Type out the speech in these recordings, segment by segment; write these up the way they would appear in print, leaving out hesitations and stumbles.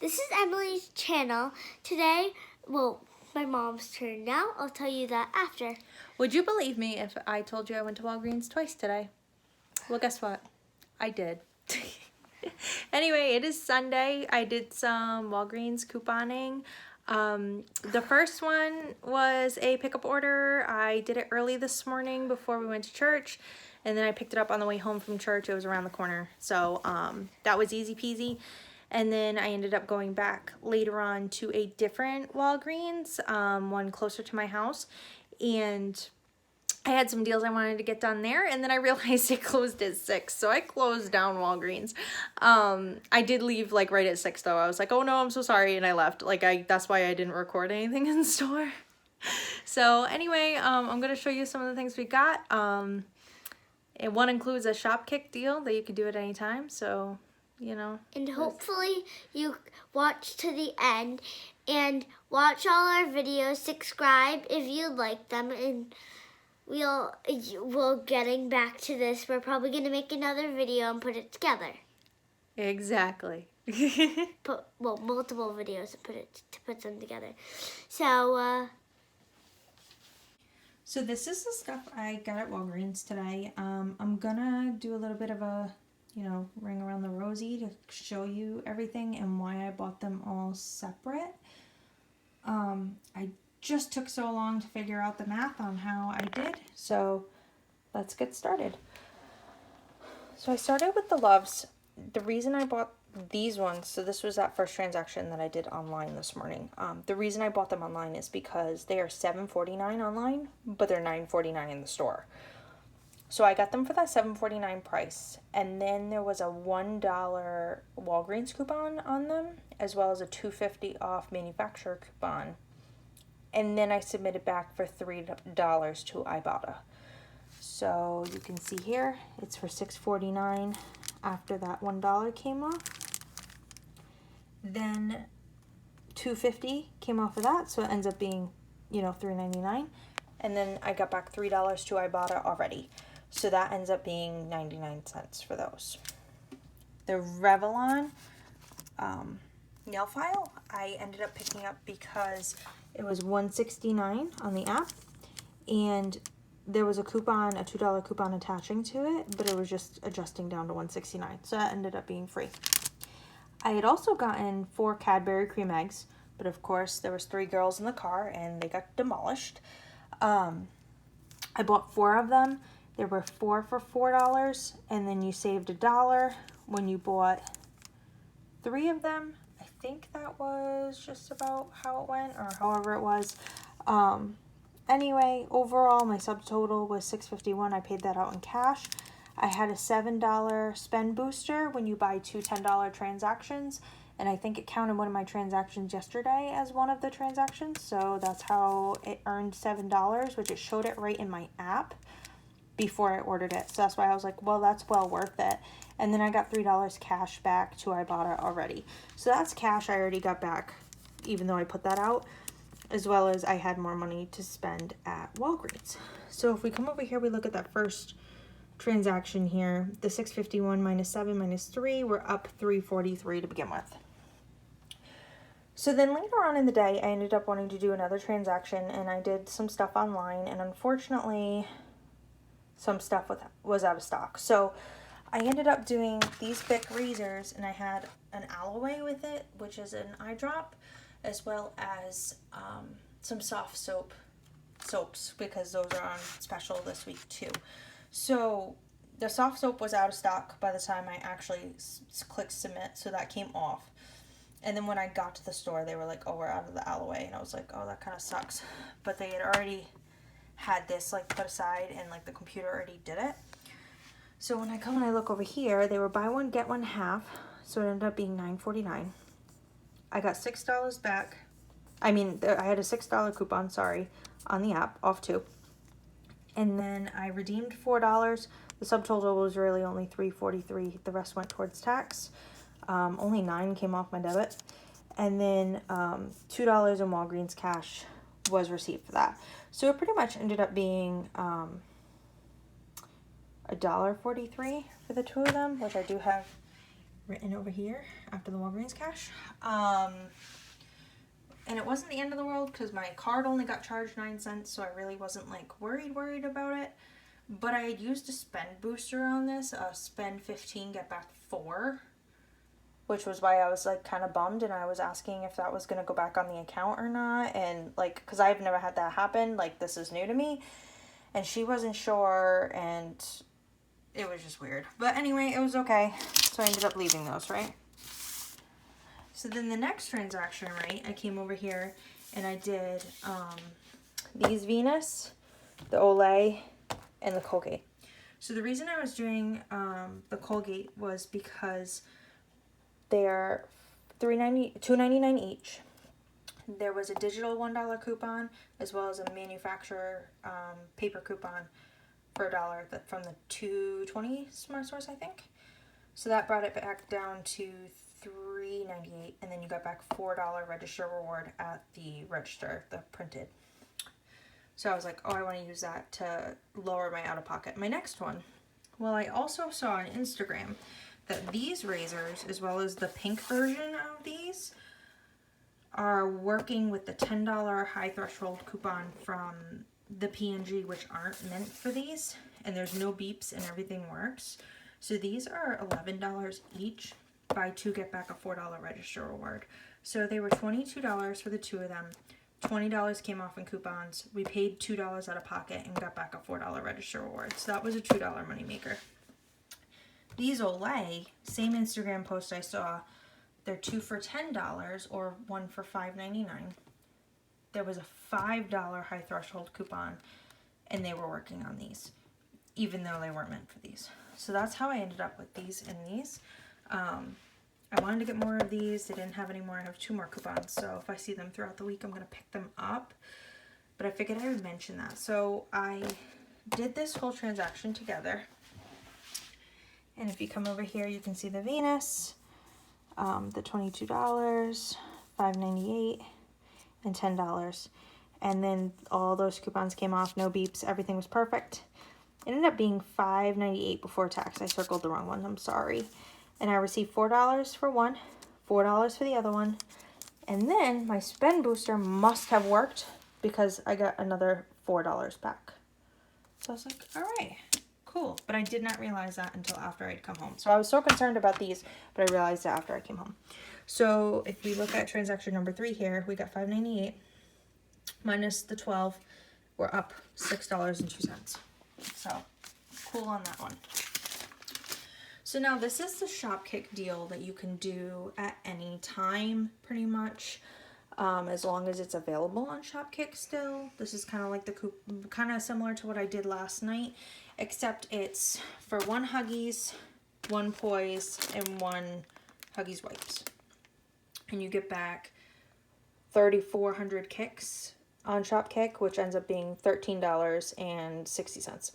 This is Emily's channel. Today, well, my mom's turn now. I'll tell you that after. Would you believe me if I told you I went to Walgreens twice today? Well, guess what? I did. Anyway, it is Sunday. I did some Walgreens couponing. The first one was a pickup order. I did it early this morning before we went to church, and then I picked it up on the way home from church. It was around the corner, so that was easy peasy. And then I ended up going back later on to a different Walgreens, one closer to my house, and I had some deals I wanted to get done there, and then I realized it closed at 6, so I closed down Walgreens. I did leave like right at 6 though. I was like, oh no, I'm so sorry, and I left. That's why I didn't record anything in the store. So anyway, I'm gonna show you some of the things we got. And one includes a Shopkick deal that you can do at any time, so you know. And hopefully you watch to the end and watch all our videos. Subscribe if you like them, and we'll getting back to this. We're probably gonna make another video and put it together. Exactly. Multiple videos to put them together. So this is the stuff I got at Walgreens today. I'm gonna do a little bit of a, ring around the rosy to show you everything and why I bought them all separate. I just took so long to figure out the math on how I did, so let's get started. So I started with the Loves. The reason I bought these ones, so this was that first transaction that I did online this morning. The reason I bought them online is because they are $7.49 online, but they're $9.49 in the store. So I got them for that $7.49 price, and then there was a $1 Walgreens coupon on them, as well as a $2.50 off manufacturer coupon. And then I submitted back for $3 to Ibotta. So you can see here, it's for $6.49 after that $1 came off. Then $2.50 came off of that, so it ends up being, $3.99. And then I got back $3 to Ibotta already. So that ends up being 99 cents for those. The Revlon nail file I ended up picking up because it was $1.69 on the app, and there was a coupon, a $2 coupon attaching to it, but it was just adjusting down to $1.69, so that ended up being free. I had also gotten 4 Cadbury cream eggs, but of course there was 3 girls in the car and they got demolished. I bought 4 of them. There were 4 for $4, and then you saved $1 when you bought 3 of them. I think that was just about how it went, or however it was. Anyway, overall my subtotal was $6.51. I paid that out in cash. I had a $7 spend booster when you buy 2 $10 transactions, and I think it counted one of my transactions yesterday as one of the transactions, so that's how it earned $7, which it showed it right in my app before I ordered it. So that's why I was like, well, that's well worth it. And then I got $3 cash back to Ibotta already. So that's cash I already got back, even though I put that out, as well as I had more money to spend at Walgreens. So if we come over here, we look at that first transaction here, the $6.51 minus 7 minus 3, we're up $3.43 to begin with. So then later on in the day, I ended up wanting to do another transaction, and I did some stuff online, and unfortunately some stuff was out of stock. So I ended up doing these Bic razors, and I had an Olay with it, which is an eye drop, as well as some soft soaps, because those are on special this week too. So the soft soap was out of stock by the time I actually clicked submit, so that came off. And then when I got to the store, they were like, oh, we're out of the Olay, and I was like, oh, that kind of sucks. But they had already had this put aside, and the computer already did it. So when I come and I look over here, they were buy one get one half, so it ended up being $9.49. I got $6 back. I had a $6 coupon, on the app, off 2. And then I redeemed $4. The subtotal was really only $3.43. The rest went towards tax. Only $9 came off my debit. And then $2 in Walgreens cash was received for that. So it pretty much ended up being $1.43 for the 2 of them, which I do have written over here after the Walgreens cash. And it wasn't the end of the world because my card only got charged 9 cents, so I really wasn't like worried about it. But I had used a spend booster on this, spend 15, get back 4, which was why I was like kind of bummed, and I was asking if that was going to go back on the account or not, and like, because I've never had that happen, like this is new to me, and she wasn't sure, and it was just weird. But anyway, it was okay, so I ended up leaving those, right? So then the next transaction, right, I came over here and I did these Venus, the Olay, and the Colgate. So the reason I was doing the Colgate was because they're $2.99 each. There was a digital $1 coupon as well as a manufacturer paper coupon for $1 from the 220 Smart Source, I think. So that brought it back down to $3.98, and then you got back $4 register reward at the register, the printed. So I was like, oh, I want to use that to lower my out-of-pocket. My next one, well, I also saw on Instagram that these razors, as well as the pink version of these, are working with the $10 high threshold coupon from the P&G, which aren't meant for these, and there's no beeps and everything works. So these are $11 each. Buy 2, get back a $4 register reward. So they were $22 for the 2 of them. $20 came off in coupons. We paid $2 out of pocket and got back a $4 register reward. So that was a $2 moneymaker. These Olay, same Instagram post I saw, they're 2 for $10 or 1 for $5.99. There was a $5 high threshold coupon, and they were working on these, even though they weren't meant for these. So that's how I ended up with these and these. I wanted to get more of these. They didn't have any more. I have 2 more coupons, so if I see them throughout the week, I'm going to pick them up. But I figured I would mention that. So I did this whole transaction together. And if you come over here, you can see the Venus, the $22, $5.98, and $10. And then all those coupons came off, no beeps, everything was perfect. It ended up being $5.98 before tax. I circled the wrong one, I'm sorry. And I received $4 for one, $4 for the other one. And then my spend booster must have worked because I got another $4 back. So I was like, all right, cool. But I did not realize that until after I'd come home. So I was so concerned about these, but I realized it after I came home. So if we look at transaction number 3 here, we got $5.98 minus the 12. We're up $6.02. So cool on that one. So now this is the Shopkick deal that you can do at any time, pretty much, as long as it's available on Shopkick still. This is kind of like kind of similar to what I did last night, except it's for 1 Huggies, 1 Poise, and 1 Huggies wipes. And you get back 3,400 kicks on Shopkick, which ends up being $13.60.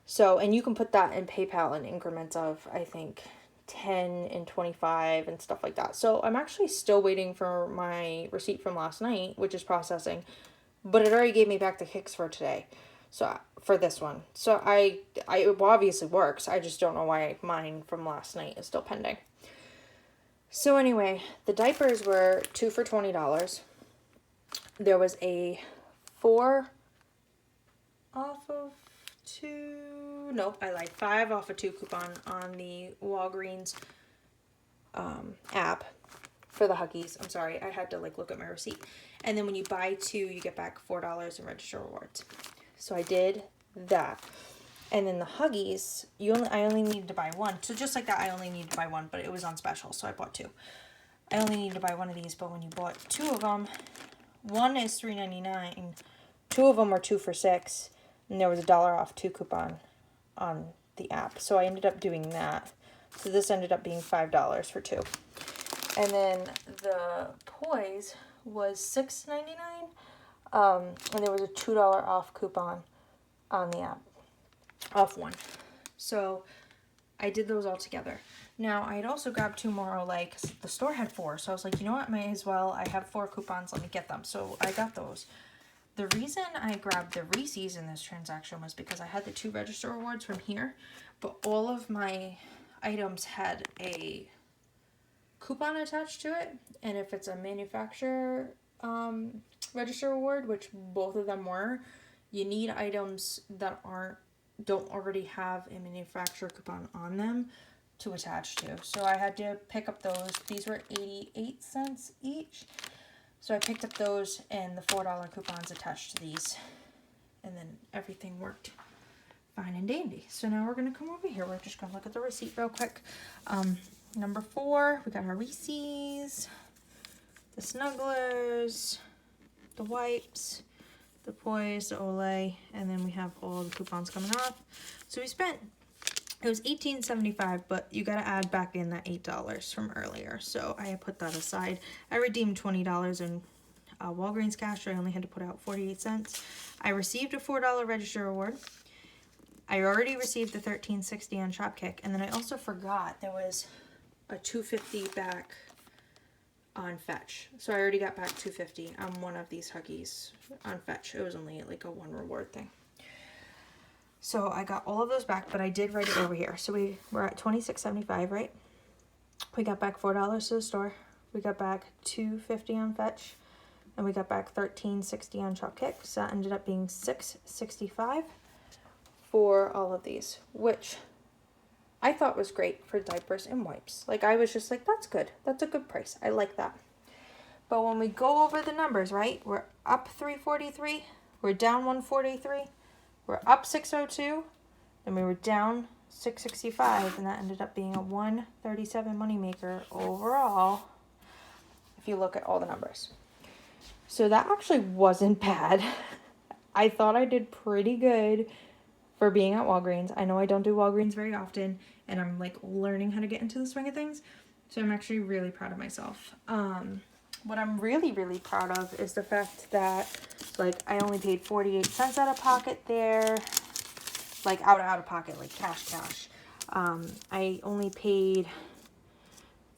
So, and you can put that in PayPal in increments of, I think, 10 and 25 and stuff like that. So I'm actually still waiting for my receipt from last night, which is processing, but it already gave me back the kicks for today. So for this one. So it obviously works. I just don't know why mine from last night is still pending. So anyway, the diapers were 2 for $20. There was a 4 off of 2, nope, I lied, 5 off of 2 coupon on the Walgreens app for the Huggies. I'm sorry, I had to like look at my receipt. And then when you buy 2, you get back $4 in register rewards. So I did that. And then the Huggies, I only needed to buy 1. So just like that, I only needed to buy 1, but it was on special, so I bought 2. I only needed to buy 1 of these, but when you bought 2 of them, 1 is $3.99, 2 of them were 2 for $6. And there was a $1 off 2 coupon on the app. So I ended up doing that. So this ended up being $5 for 2. And then the Poise was $6.99. And there was a $2 off coupon on the app. Off 1. So I did those all together. Now I had also grabbed 2 more Olay because the store had 4. So I was like, you know what, might as well. I have 4 coupons. Let me get them. So I got those. The reason I grabbed the Reese's in this transaction was because I had the 2 register rewards from here, but all of my items had a coupon attached to it, and if it's a manufacturer register reward, which both of them were, you need items that don't already have a manufacturer coupon on them to attach to. So I had to pick up those. These were 88 cents each. So I picked up those and the $4 coupons attached to these. And then everything worked fine and dandy. So now we're going to come over here. We're just going to look at the receipt real quick. Number 4, we got our Reese's, the Snugglers, the wipes, the Poise, the Olay, and then we have all the coupons coming off. So we spent, it was $18.75, but you got to add back in that $8 from earlier. So I put that aside. I redeemed $20 in Walgreens cash. I only had to put out 48 cents. I received a $4 register reward. I already received the $13.60 on Shopkick, and then I also forgot there was a $2.50 back on Fetch. So I already got back $2.50 on one of these Huggies on Fetch. It was only like a 1 reward thing. So I got all of those back, but I did write it over here. So we're at $26.75, right? We got back $4 to the store. We got back $2.50 on Fetch. And we got back $13.60 on Shopkick. So that ended up being $6.65 for all of these, which I thought was great for diapers and wipes. Like, I was just like, that's good. That's a good price. I like that. But when we go over the numbers, right, we're up $3.43. We're down $1.43. We're up $6.02. Then we were down $6.65. And that ended up being a $1.37 moneymaker overall, if you look at all the numbers. So that actually wasn't bad. I thought I did pretty good for being at Walgreens. I know I don't do Walgreens very often, and I'm like learning how to get into the swing of things. So I'm actually really proud of myself. What I'm really, really proud of is the fact that like I only paid 48 cents out of pocket there. Like out of pocket, like cash. I only paid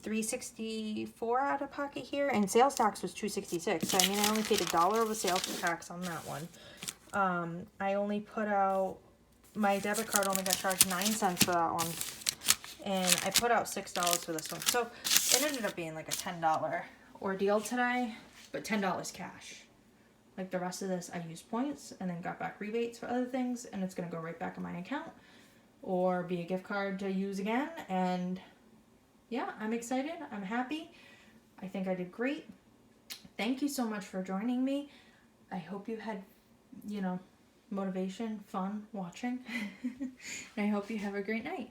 $3.64 out of pocket here, and sales tax was $2.66. So I mean, I only paid $1 with sales tax on that one. I only put out, my debit card only got charged 9 cents for that one, and I put out $6 for this one. So it ended up being like a $10 ordeal today, but $10 cash. Like the rest of this, I used points and then got back rebates for other things, and it's gonna go right back in my account or be a gift card to use again. And yeah, I'm excited. I'm happy. I think I did great. Thank you so much for joining me. I hope you had, motivation, fun watching. And I hope you have a great night.